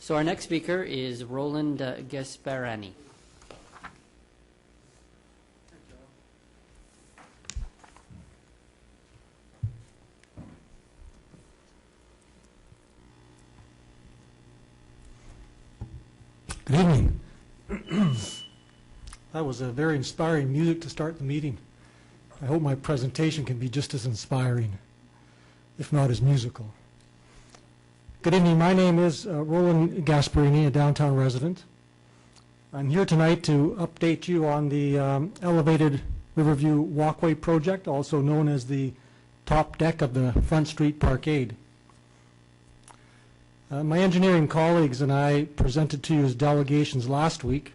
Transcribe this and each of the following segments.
So our next speaker is Roland Gasparani. Good evening. That was a very inspiring music to start the meeting. I hope my presentation can be just as inspiring, if not as musical. Good evening. My name is Roland Gasparini, a downtown resident. I'm here tonight to update you on the elevated Riverview Walkway project, also known as the top deck of the Front Street Parkade. My engineering colleagues and I presented to you as delegations last week,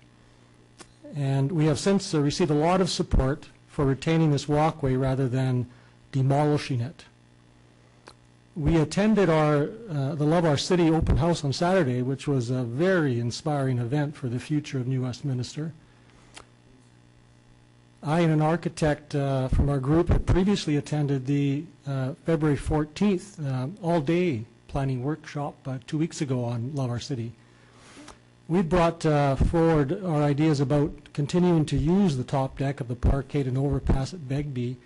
and we have since received a lot of support for retaining this walkway rather than demolishing it. We attended the Love Our City open house on Saturday, which was a very inspiring event for the future of New Westminster. I and an architect from our group had previously attended the February 14th all-day planning workshop 2 weeks ago on Love Our City. We brought forward our ideas about continuing to use the top deck of the Parkade and overpass at Begbie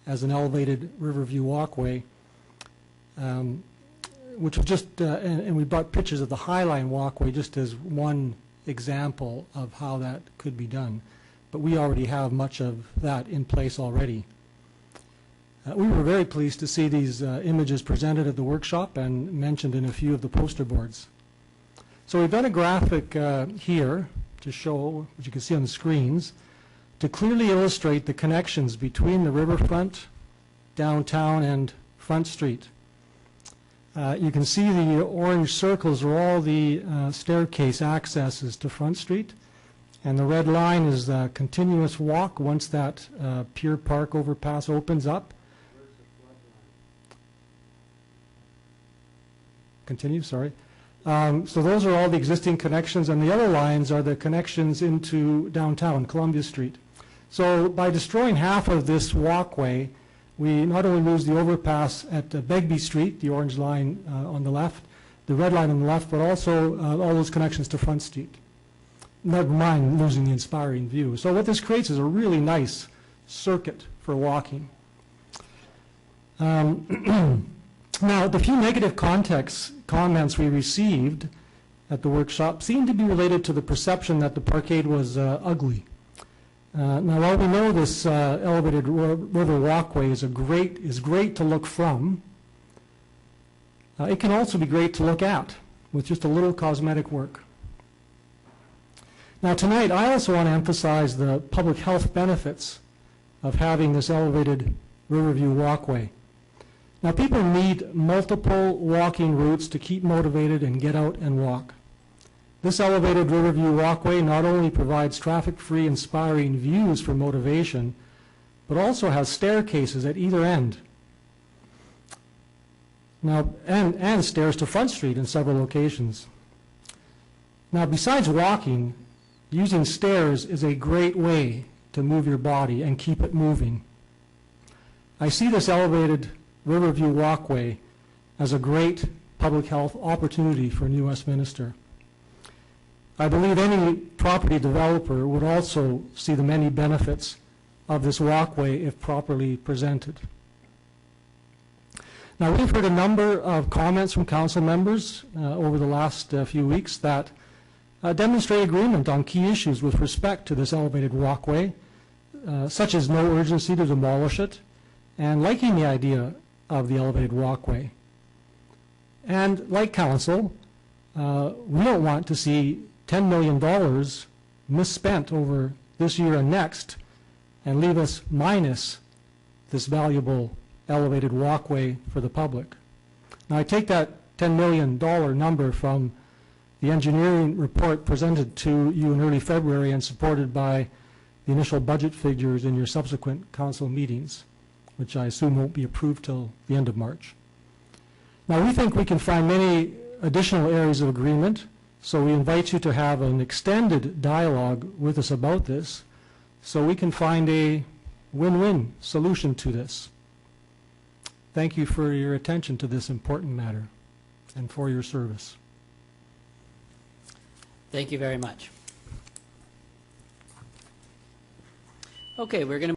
as an elevated Riverview walkway, which was just, and we brought pictures of the Highline walkway just as one example of how that could be done. But we already have much of that in place already. We were very pleased to see these images presented at the workshop and mentioned in a few of the poster boards. So we've done a graphic here to show, which you can see on the screens, to clearly illustrate the connections between the riverfront, downtown, and Front Street. You can see the orange circles are all the staircase accesses to Front Street, and the red line is the continuous walk once that Pier Park overpass opens up. Continue, sorry. So those are all the existing connections, and the other lines are the connections into downtown, Columbia Street. So by destroying half of this walkway, we not only lose the overpass at Begbie Street, the orange line on the left, the red line on the left, but also all those connections to Front Street. Never mind losing the inspiring view. So what this creates is a really nice circuit for walking. Now, the few negative comments we received at the workshop seemed to be related to the perception that the parkade was ugly. Now, while we know this elevated river walkway is great to look from, it can also be great to look at with just a little cosmetic work. Now, tonight, I also want to emphasize the public health benefits of having this elevated Riverview walkway. Now, people need multiple walking routes to keep motivated and get out and walk. This elevated Riverview walkway not only provides traffic-free, inspiring views for motivation, but also has staircases at either end. Now, and stairs to Front Street in several locations. Now, besides walking, using stairs is a great way to move your body and keep it moving. I see this elevated Riverview walkway as a great public health opportunity for New Westminster. I believe any property developer would also see the many benefits of this walkway if properly presented. Now, we've heard a number of comments from council members over the last few weeks that demonstrate agreement on key issues with respect to this elevated walkway, such as no urgency to demolish it, and liking the idea of the elevated walkway. And like council, we don't want to see $10 million misspent over this year and next and leave us minus this valuable elevated walkway for the public. Now, I take that $10 million number from the engineering report presented to you in early February and supported by the initial budget figures in your subsequent council meetings, which I assume won't be approved till the end of March. Now, we think we can find many additional areas of agreement, so we invite you to have an extended dialogue with us about this so we can find a win-win solution to this. Thank you for your attention to this important matter and for your service. Thank you very much. Okay, we're going to